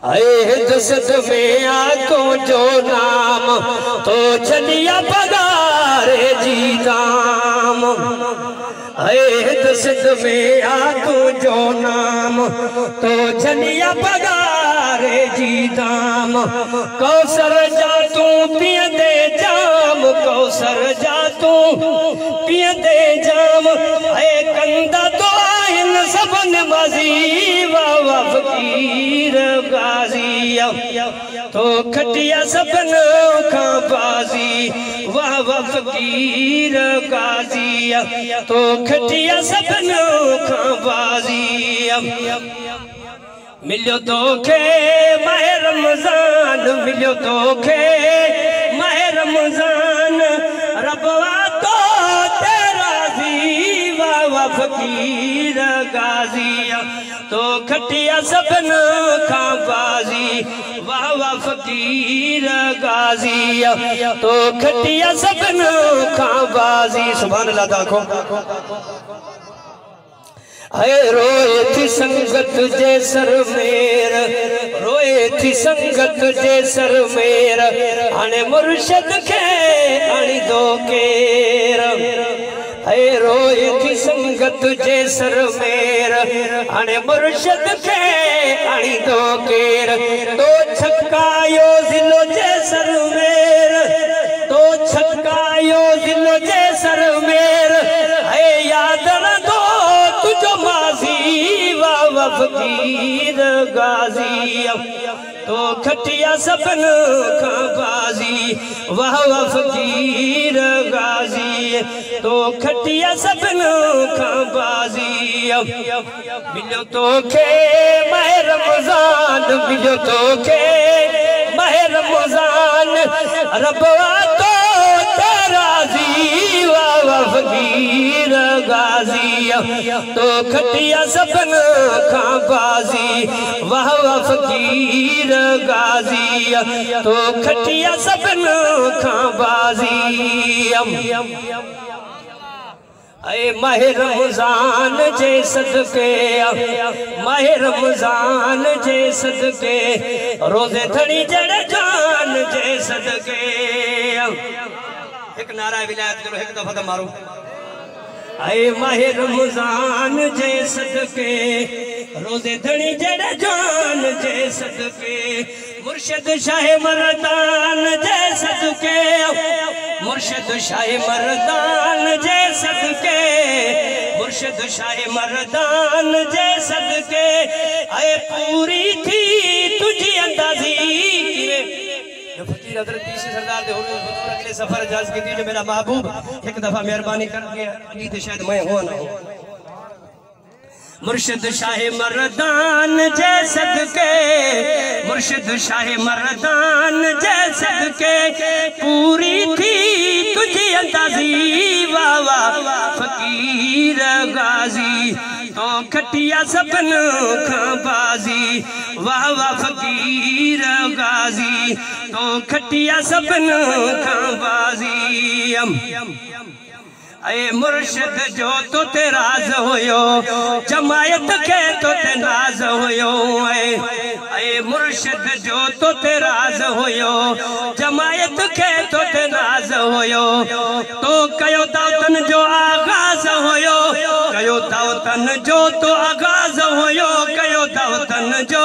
आए दसत में आको जो नाम तो चलिया पगारे जी दाम। आए दसत में आको जो नाम तो चलिया पगारे जी दाम। कौसर जा तू पिय दे जाम, कौसर जा तू पिय दे जाम। आए कंदा तो इन सबन मजी वावा फकीर गाजी तो खटिया सबन खा बाजी वाह वाह फकीर गाजी तो खटिया सबन खा बाजी। मिलो तोखे माह रमजान, मिलो तोखे माह रमजान। रबवा तो तेरा जी वाह वाह फकीर गाजी तो खटिया सबन खा बाजी वाह वाह फकीर गाजी तो खटिया सबन खा बाजी। सुभान अल्लाह देखो। है रोए थी संगत जे सर मेर, रोए थी संगत जे सर मेर। आने मुर्शद के आनी दो केर। है रोए थी संगत जे सर मेर, आने मुर्शद के आनी दो केर। तो छक्कायो जिलो जे सर मेर, तो छक्कायो जिलो जे सर मेर। है याद न दो तुझो माजी वाह वाह फकीर गाजी तो खटिया सबन खा बाजी वाह वाह फकीर गाजी तो खटिया सबन खा बाजी। मिलो तोखे माह रमजान, मिलो तोखे माह रमजान। रबवा तो तेरा जी वाह वाह फकीर गाजी तो खटिया सबन खा बाजी वाह वाह फकीर गाजी तो खटिया सबन खा बाजी। ऐ माह रमजान जे सदके, माह रमजान जे सदके। रोजे थड़ी जड़ जान जे सदके। एक नारा विलायत करो, एक दफा तो मारो। आए माह रमजान जे सदके, रोजे धनी जड़ जान जे सदके। मुर्शद शाह मर्दान जे सदके, मुर्शद शाह मर्दान जे सदके, मुर्शद शाह मर्दान जे सदके। आए पूरी थी तुझी अंदाजी फकीर हजरत तीसरे सरदार दे हुजूर के लिए सफर इजाज की थी। जो मेरा महबूब एक दफा मेहरबानी करके अभी शायद मैं हो ना हो। मुर्शिद शाह मर्दान जे सदके, मुर्शिद शाह मर्दान जे सदके। पूरी थी तुझी अंदाजी वाह वाह फकीर गाजी तो खटिया सबन खा बाजी वाह वाह फकीर गाजी तो खटिया सबन खा बाजी। ऐ मुर्शिद जो तो ते राज होयो, जमायत के तो ते नाज होयो। ऐ मुर्शिद जो तो ते राज होयो, जमायत के तो ते नाज होयो। तो कयो दावतन जो आगाज होयो, कयो दावतन जो तो आगाज होयो, कयो दावतन जो